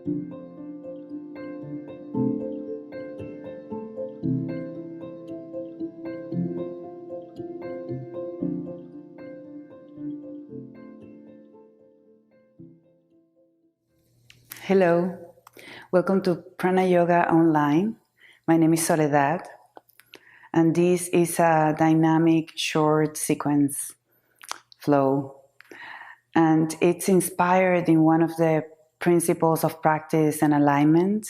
Hello, welcome to Prana Yoga Online. My name is Soledad, and this is a dynamic short sequence flow. And it's inspired in one of the principles of practice and alignment,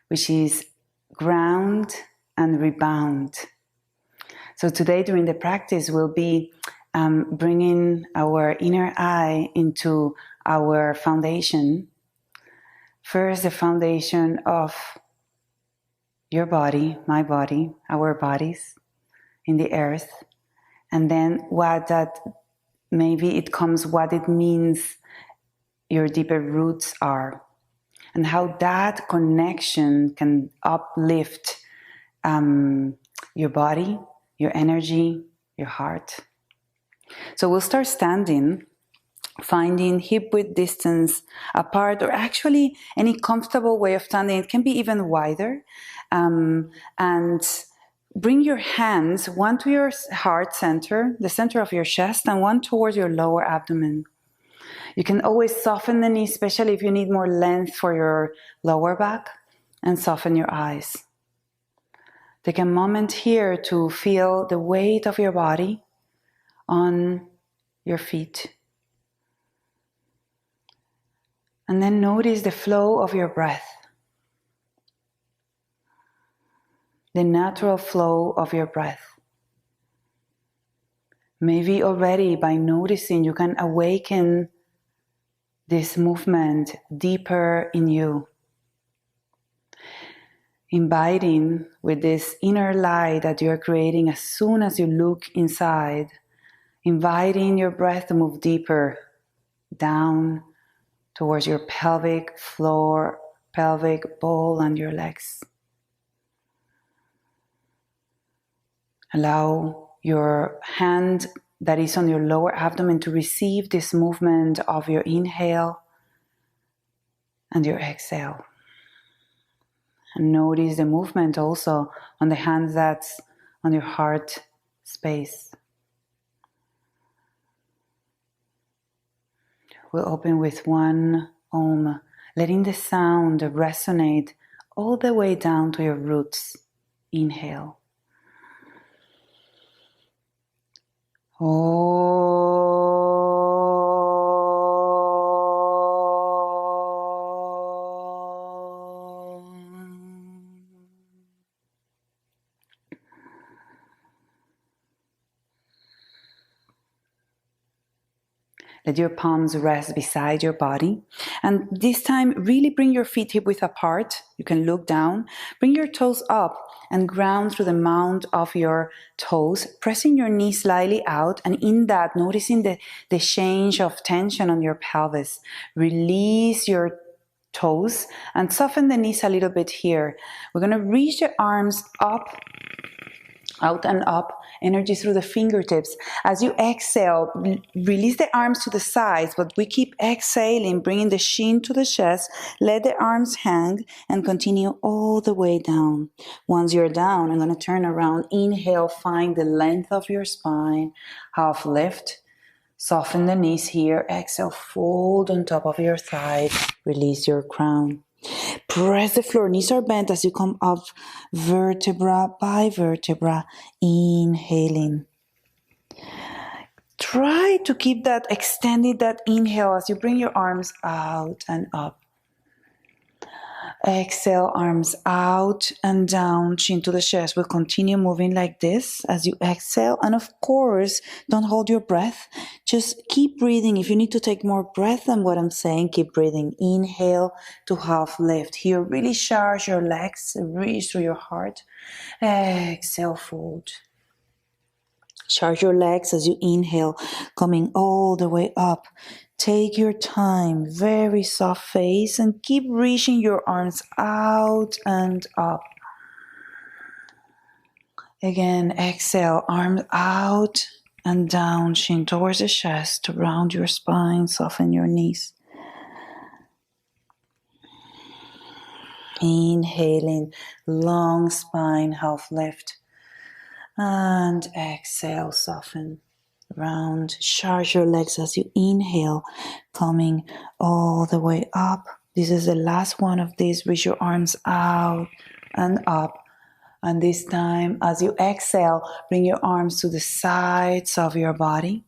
which is ground and rebound. So today during the practice, we'll be bringing our inner eye into our foundation. First, the foundation of your body, my body, our bodies in the earth. And then what it means your deeper roots are. And how that connection can uplift your body, your energy, your heart. So we'll start standing, finding hip-width distance apart, or actually any comfortable way of standing. It can be even wider. And bring your hands, one to your heart center, the center of your chest, and one towards your lower abdomen. You can always soften the knees, especially if you need more length for your lower back, and soften your eyes. Take a moment here to feel the weight of your body on your feet. And then notice the flow of your breath. The natural flow of your breath. Maybe already by noticing you can awaken this movement deeper in you. Inviting with this inner light that you are creating as soon as you look inside, inviting your breath to move deeper down towards your pelvic floor, pelvic bowl, and your legs. Allow your hand that is on your lower abdomen to receive this movement of your inhale and your exhale. And notice the movement also on the hand that's on your heart space. We'll open with one Om, letting the sound resonate all the way down to your roots. Inhale. Let your palms rest beside your body. And this time, really bring your feet hip-width apart. You can look down. Bring your toes up and ground through the mount of your toes, pressing your knees slightly out. And in that, noticing the change of tension on your pelvis. Release your toes and soften the knees a little bit here. We're going to reach the arms up, out and up, energy through the fingertips. As you exhale, release the arms to the sides, but we keep exhaling, bringing the chin to the chest. Let the arms hang and continue all the way down. Once you're down, I'm going to turn around. Inhale, find the length of your spine. Half lift. Soften the knees here. Exhale, fold on top of your thighs. Release your crown. Press the floor, knees are bent as you come up vertebra by vertebra, inhaling. Try to keep that, extended that inhale as you bring your arms out and up. Exhale, arms out and down, chin to the chest. We'll continue moving like this as you exhale. And of course, don't hold your breath. Just keep breathing. If you need to take more breath than what I'm saying, keep breathing. Inhale to half lift. Here, really charge your legs, reach through your heart. Exhale, fold. Charge your legs as you inhale, coming all the way up. Take your time, very soft face, and keep reaching your arms out and up. Again, exhale, arms out and down, chin towards the chest to round your spine, soften your knees. Inhaling, long spine, half lift. And exhale, soften. Round, charge your legs as you inhale, coming all the way up. This is the last one of these. Reach your arms out and up. And this time, as you exhale, bring your arms to the sides of your body.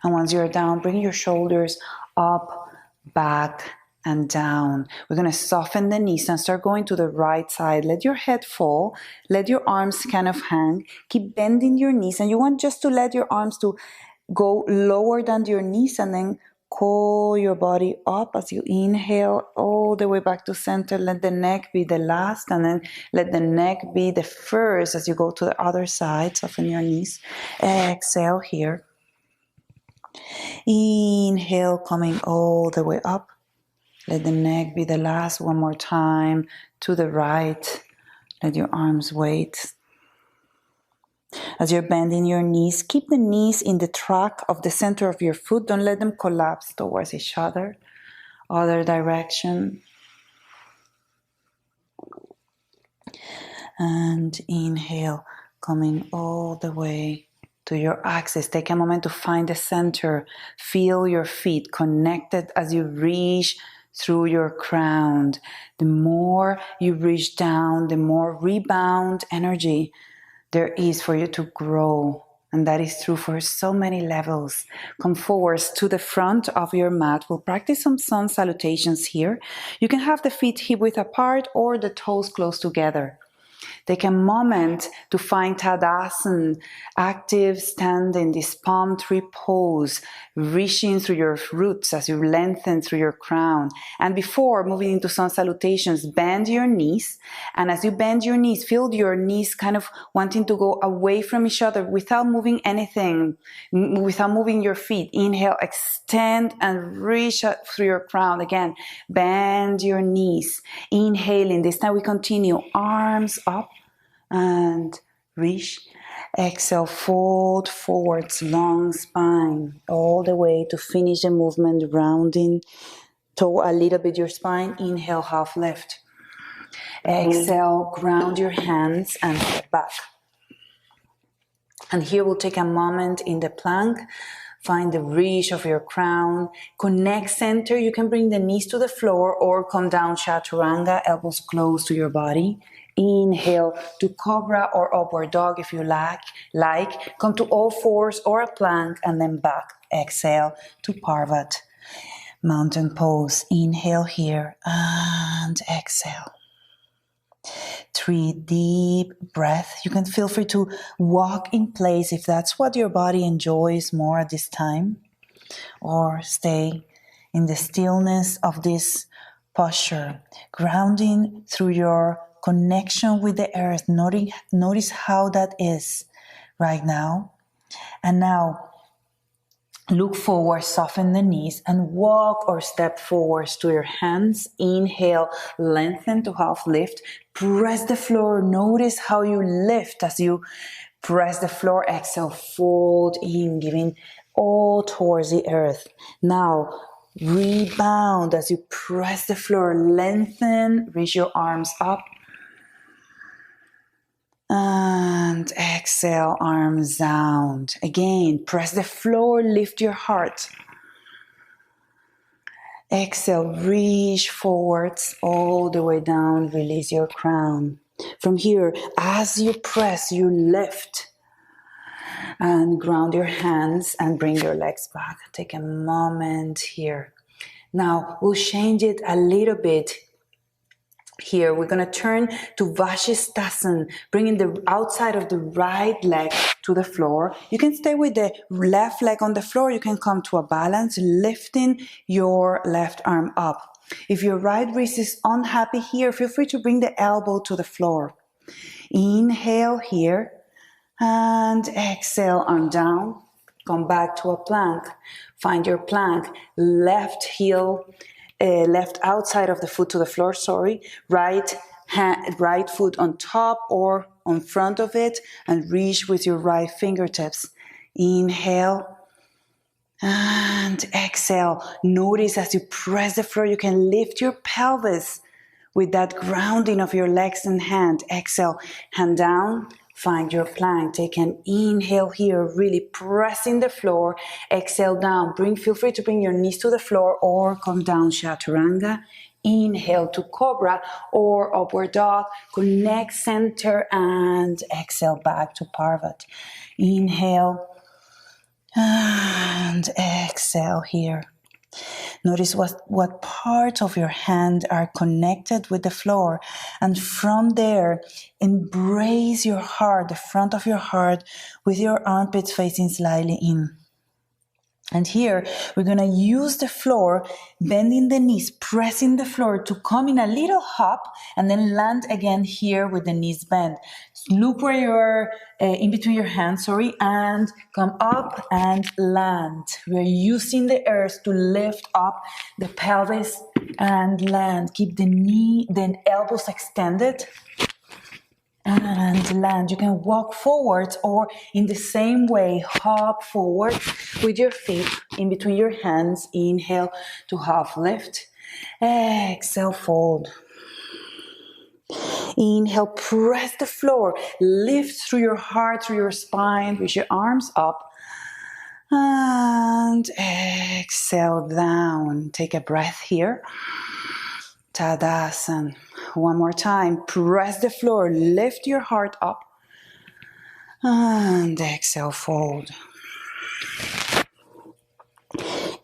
And once you're down, bring your shoulders up, back, and down. We're going to soften the knees and start going to the right side. Let your head fall. Let your arms kind of hang. Keep bending your knees. And you want just to let your arms to go lower than your knees, and then call your body up as you inhale all the way back to center. Let the neck be the last, and then let the neck be the first as you go to the other side. Soften your knees. Exhale here. Inhale, coming all the way up. Let the neck be the last. One more time to the right. Let your arms wait. As you're bending your knees, keep the knees in the track of the center of your foot. Don't let them collapse towards each other. Other direction. And inhale, coming all the way to your axis. Take a moment to find the center. Feel your feet connected as you reach through your crown. The more you reach down, the more rebound energy there is for you to grow. And that is true for so many levels. Come forwards to the front of your mat. We'll practice some sun salutations here. You can have the feet hip-width apart or the toes close together. Take a moment to find Tadasana, active stand in this palm tree pose, reaching through your roots as you lengthen through your crown. And before moving into sun salutations, bend your knees. And as you bend your knees, feel your knees kind of wanting to go away from each other without moving anything, without moving your feet. Inhale, extend and reach out through your crown. Again, bend your knees. Inhaling, this time we continue, arms up. And reach. Exhale, fold forwards, long spine, all the way to finish the movement, rounding toe a little bit your spine. Inhale, half lift. Exhale, ground your hands and step back. And here we'll take a moment in the plank. Find the reach of your crown. Connect center. You can bring the knees to the floor or come down chaturanga, elbows close to your body. Inhale to cobra or upward dog if you like. Come to all fours or a plank and then back. Exhale to Parvat. Mountain pose. Inhale here and exhale. 3 deep breaths. You can feel free to walk in place if that's what your body enjoys more at this time. Or stay in the stillness of this posture. Grounding through your connection with the earth. Notice how that is right now. And now, look forward, soften the knees, and walk or step forwards to your hands. Inhale, lengthen to half lift. Press the floor. Notice how you lift as you press the floor. Exhale, fold in, giving all towards the earth. Now, rebound as you press the floor. Lengthen, reach your arms up. And exhale, arms down. Again, press the floor, lift your heart. Exhale, reach forwards all the way down, release your crown. From here, as you press, you lift and ground your hands and bring your legs back. Take a moment here. Now, we'll change it a little bit. Here, we're going to turn to Vashisthasana, bringing the outside of the right leg to the floor. You can stay with the left leg on the floor. You can come to a balance, lifting your left arm up. If your right wrist is unhappy here, feel free to bring the elbow to the floor. Inhale here and exhale, arm down. Come back to a plank. Find your plank, left heel, left outside of the foot to the floor, right foot on top or on front of it, and reach with your right fingertips. Inhale and exhale. Notice as you press the floor, you can lift your pelvis with that grounding of your legs and hand. Exhale, hand down, find your plank. Take an inhale here, really pressing the floor. Exhale down, feel free to bring your knees to the floor or come down, chaturanga. Inhale to cobra or upward dog. Connect center and exhale back to parvat. Inhale and exhale here. Notice what parts of your hand are connected with the floor. And from there, embrace your heart, the front of your heart, with your armpits facing slightly in. And here, we're going to use the floor, bending the knees, pressing the floor to come in a little hop, and then land again here with the knees bent. Look where you're in between your hands, and come up and land. We're using the earth to lift up the pelvis and land. Keep the elbows extended. And land. You can walk forwards or in the same way, hop forward with your feet in between your hands. Inhale to half lift. Exhale, fold. Inhale, press the floor. Lift through your heart, through your spine, with your arms up. And exhale down. Take a breath here. Tadasana. One more time. Press the floor. Lift your heart up. And exhale, fold.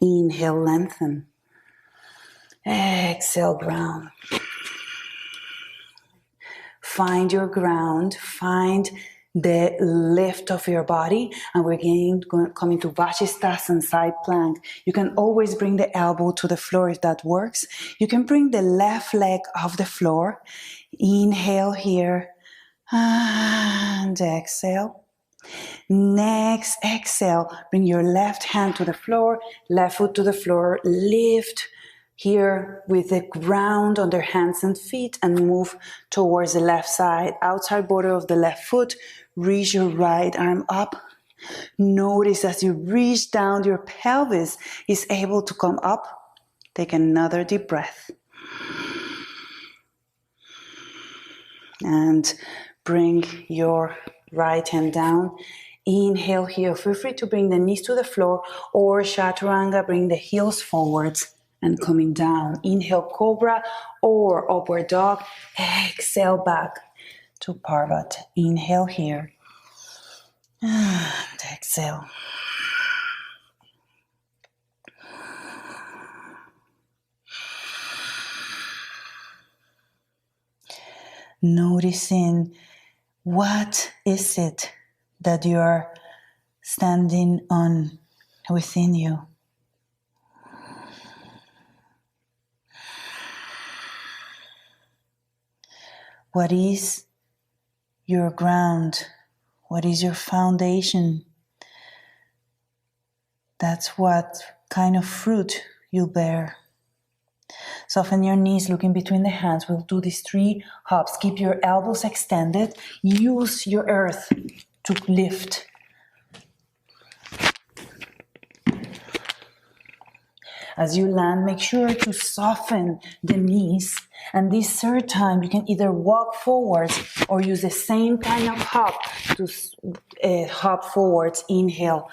Inhale, lengthen. Exhale, ground. Find your ground. Find the lift of your body, and we're coming to Vashisthasana, side plank. You can always bring the elbow to the floor if that works. You can bring the left leg off the floor. Inhale here and exhale. Next exhale, bring your left hand to the floor, left foot to the floor, lift here with the ground under hands and feet and move towards the left side, outside border of the left foot. Reach your right arm up. Notice as you reach down, your pelvis is able to come up. Take another deep breath. And bring your right hand down. Inhale here. Feel free to bring the knees to the floor or chaturanga. Bring the heels forwards and coming down. Inhale, cobra or upward dog. Exhale back to parvat. Inhale here. And exhale. Noticing what is it that you are standing on within you. What is your ground? What is your foundation? That's what kind of fruit you bear. Soften your knees, looking between the hands. We'll do these 3 hops. Keep your elbows extended. Use your earth to lift. As you land, make sure to soften the knees. And this third time, you can either walk forwards or use the same kind of hop to hop forwards. Inhale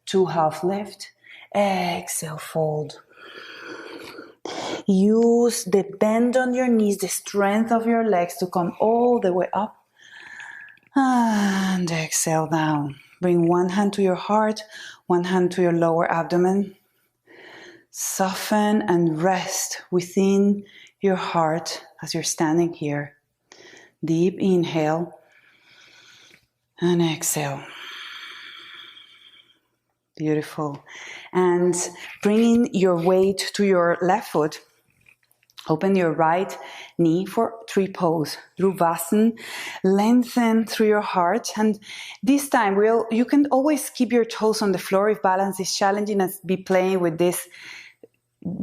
to half lift. Exhale, fold. Use the bend on your knees, the strength of your legs to come all the way up. And exhale down. Bring one hand to your heart, one hand to your lower abdomen. Soften and rest within your heart as you're standing here. Deep inhale and exhale. Beautiful. And bringing your weight to your left foot. Open your right knee for 3 pose. Rubasana. Lengthen through your heart. And this time, you can always keep your toes on the floor if balance is challenging, and be playing with this,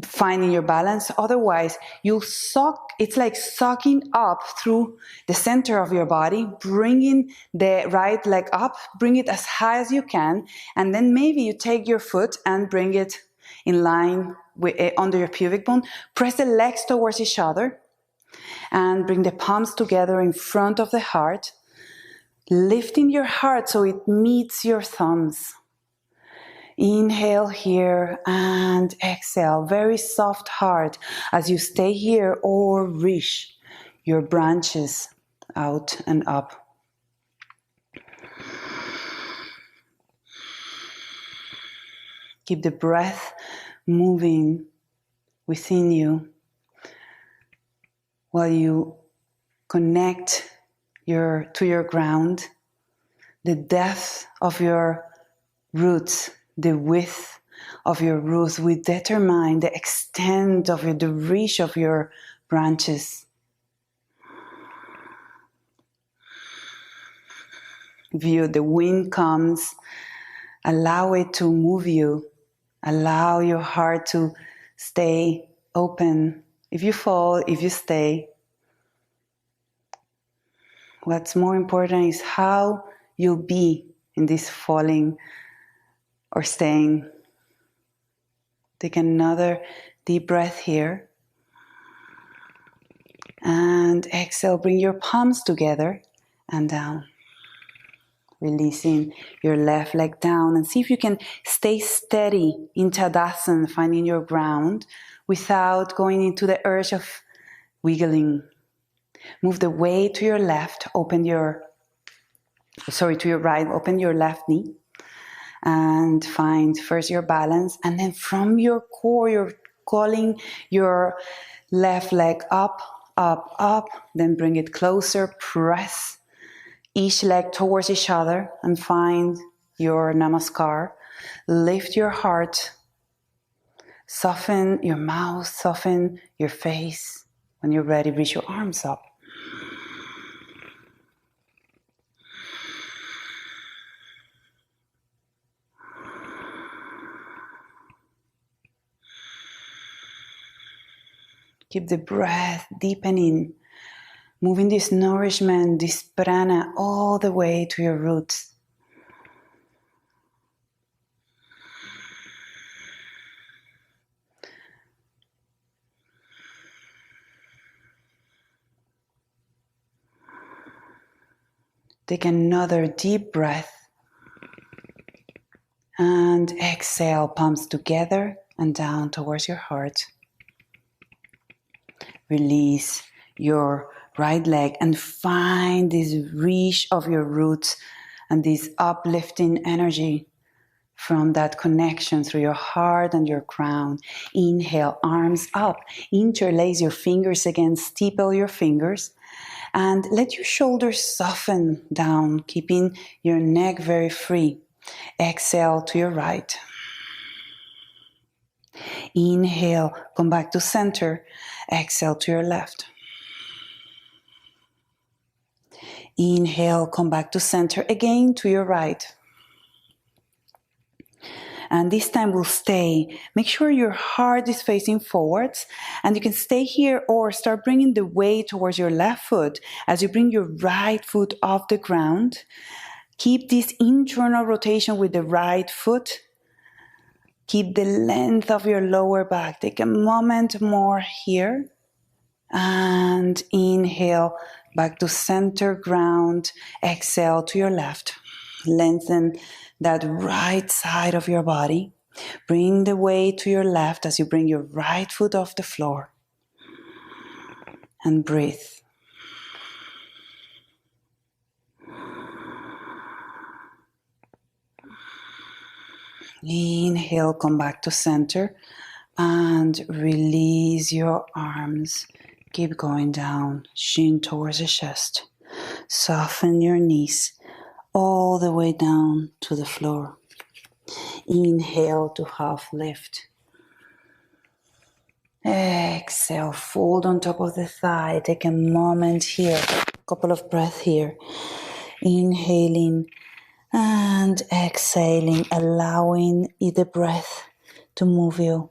finding your balance. Otherwise, you'll suck. It's like sucking up through the center of your body, bringing the right leg up, bring it as high as you can, and then maybe you take your foot and bring it in line with, under your pubic bone. Press the legs towards each other. And bring the palms together in front of the heart, lifting your heart so it meets your thumbs. Inhale here and exhale. Very soft heart as you stay here or reach your branches out and up. Keep the breath moving within you while you connect to your ground, the depth of your roots, the width of your roots will determine the extent of the reach of your branches. If the wind comes, allow it to move you. Allow your heart to stay open. If you fall, if you stay, what's more important is how you'll be in this falling or staying. Take another deep breath here. And exhale, bring your palms together and down. Releasing your left leg down and see if you can stay steady in Tadasana, finding your ground without going into the urge of wiggling. Move the weight to your left, to your right, open your left knee and find first your balance, and then from your core you're calling your left leg up, up, up, then bring it closer, press each leg towards each other and find your namaskar. Lift your heart, soften your mouth, soften your face. When you're ready, reach your arms up. Keep the breath deepening, moving this nourishment, this prana, all the way to your roots. Take another deep breath and exhale, palms together and down towards your heart. Release your right leg and find this reach of your roots and this uplifting energy from that connection through your heart and your crown. Inhale, arms up. Interlace your fingers again, steeple your fingers. And let your shoulders soften down, keeping your neck very free. Exhale to your right. Inhale, come back to center. Exhale to your left. Inhale, come back to center again to your right. And this time we'll stay. Make sure your heart is facing forwards, and you can stay here or start bringing the weight towards your left foot as you bring your right foot off the ground. Keep this internal rotation with the right foot. Keep the length of your lower back. Take a moment more here. And inhale, back to center ground. Exhale to your left. Lengthen that right side of your body. Bring the weight to your left as you bring your right foot off the floor. And breathe. Inhale, come back to center and release your arms. Keep going down, shin towards the chest. Soften your knees all the way down to the floor. Inhale to half lift. Exhale, fold on top of the thigh. Take a moment here, a couple of breaths here. Inhaling and exhaling, allowing the breath to move you.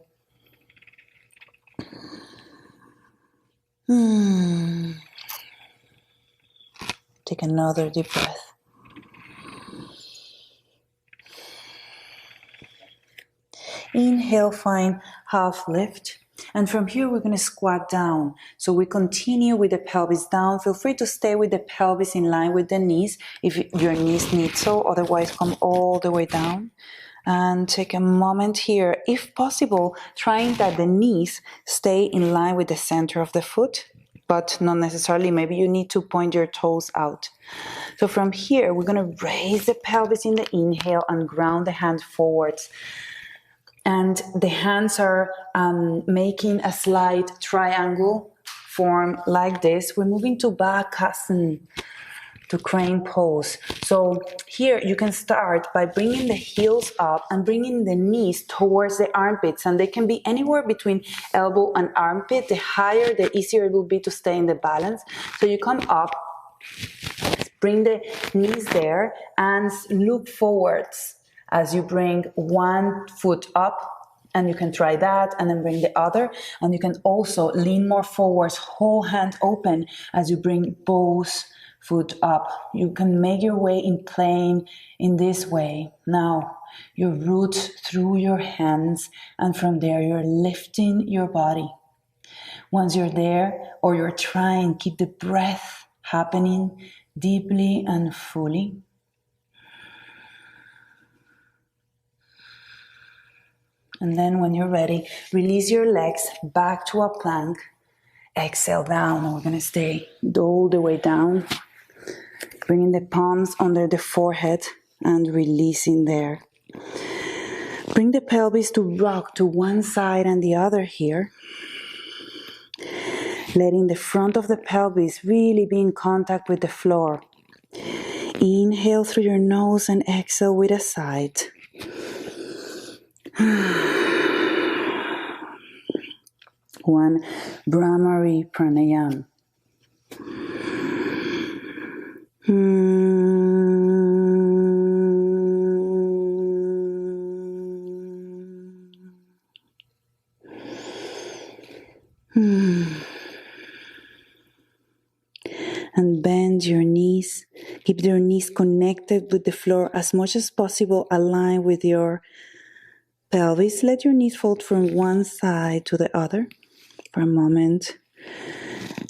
Take another deep breath. Inhale, find half lift. And from here, we're going to squat down. So we continue with the pelvis down. Feel free to stay with the pelvis in line with the knees if your knees need so. Otherwise, come all the way down. And take a moment here, if possible, trying that the knees stay in line with the center of the foot, but not necessarily. Maybe you need to point your toes out. So from here, we're going to raise the pelvis in the inhale and ground the hands forwards. And the hands are making a slight triangle form like this. We're moving to Bakasana, to crane pose. So here you can start by bringing the heels up and bringing the knees towards the armpits, and they can be anywhere between elbow and armpit. The higher, the easier it will be to stay in the balance. So you come up, bring the knees there, and look forwards as you bring one foot up, and you can try that, and then bring the other. And you can also lean more forwards, whole hand open as you bring both foot up. You can make your way in plane in this way. Now, your roots through your hands, and from there you're lifting your body. Once you're there, or you're trying, keep the breath happening deeply and fully. And then when you're ready, release your legs back to a plank. Exhale down, and we're going to stay all the way down. Bringing the palms under the forehead and releasing there. Bring the pelvis to rock to one side and the other here. Letting the front of the pelvis really be in contact with the floor. Inhale through your nose and exhale with a sigh. One Brahmari Pranayam. And bend your knees. Keep your knees connected with the floor as much as possible. Align with your pelvis. Let your knees fold from one side to the other for a moment.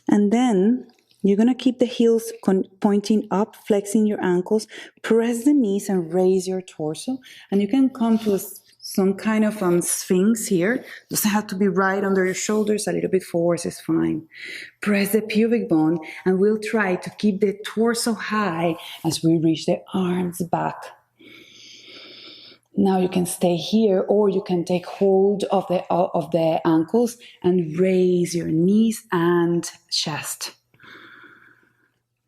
And then you're going to keep the heels pointing up, flexing your ankles. Press the knees and raise your torso. And you can come to some kind of sphinx here. Doesn't have to be right under your shoulders. A little bit forwards is fine. Press the pubic bone, and we'll try to keep the torso high as we reach the arms back. Now you can stay here, or you can take hold of the ankles and raise your knees and chest.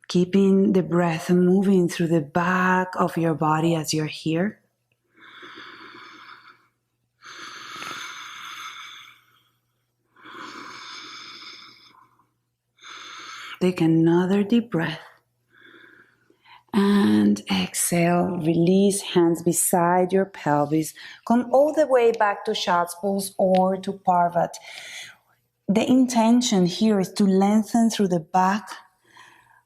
Keeping the breath moving through the back of your body as you're here. Take another deep breath. And exhale, release hands beside your pelvis. Come all the way back to child's pose or to Parvat. The intention here is to lengthen through the back,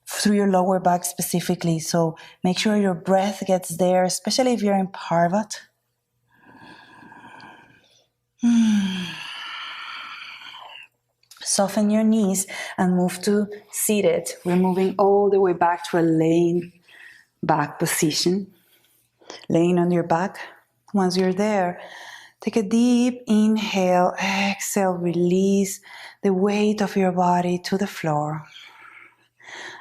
through your lower back specifically. So make sure your breath gets there, especially if you're in Parvat. Soften your knees and move to seated. We're moving all the way back to a laying back position. Laying on your back. Once you're there, take a deep inhale. Exhale, release the weight of your body to the floor.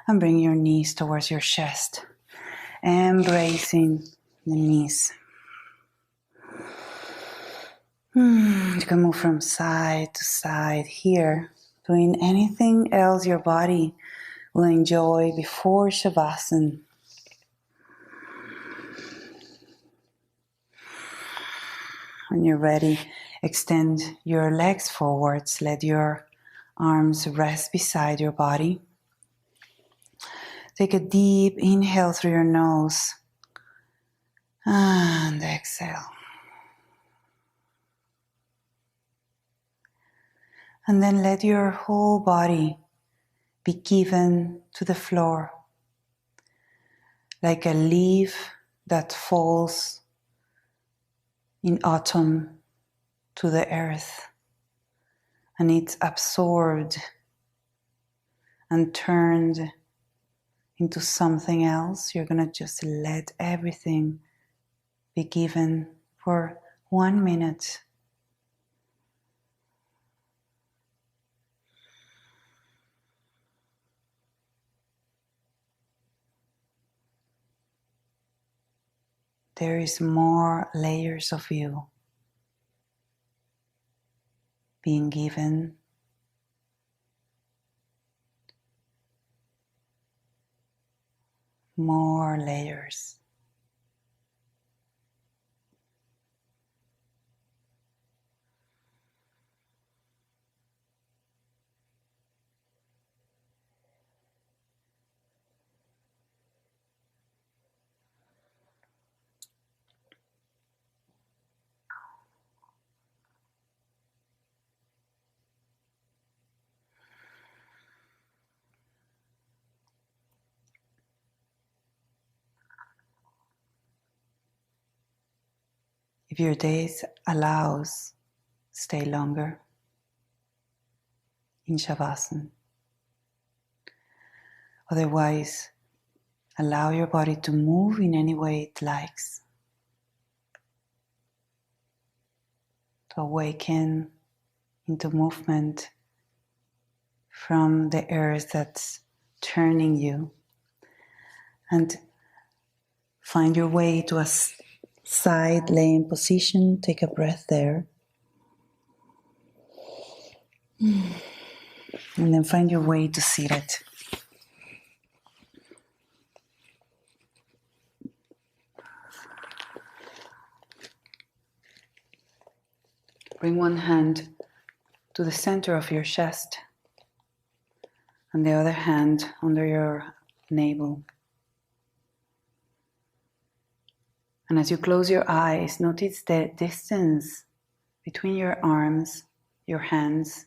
And bring your knees towards your chest. Embracing the knees. You can move from side to side here, doing anything else your body will enjoy before Shavasana. When you're ready, extend your legs forwards. Let your arms rest beside your body. Take a deep inhale through your nose and exhale. And then let your whole body be given to the floor, like a leaf that falls in autumn to the earth. and it's absorbed and turned into something else, you're going to just let everything be given for 1 minute. There is more layers of you being given. More layers. If your days allows, stay longer in Shavasana. Otherwise, allow your body to move in any way it likes. To awaken into movement from the earth that's turning you. And find your way to a side laying position. Take a breath there. And then find your way to seated. Bring one hand to the center of your chest and the other hand under your navel. And as you close your eyes, notice the distance between your arms, your hands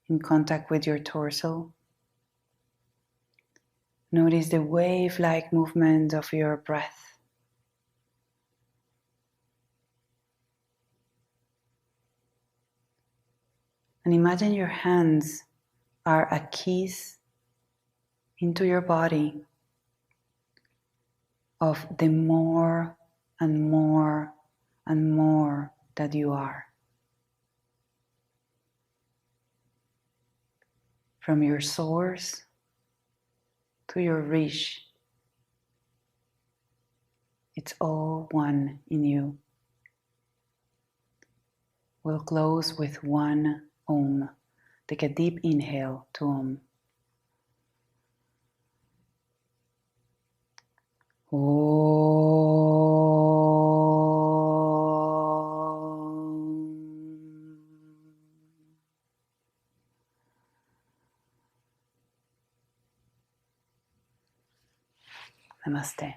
in contact with your torso. Notice the wave-like movement of your breath. And imagine your hands are a keys into your body of the more and more and more that you are. From your source to your reach, it's all one in you. We'll close with one Om. Take a deep inhale to Om. Namaste.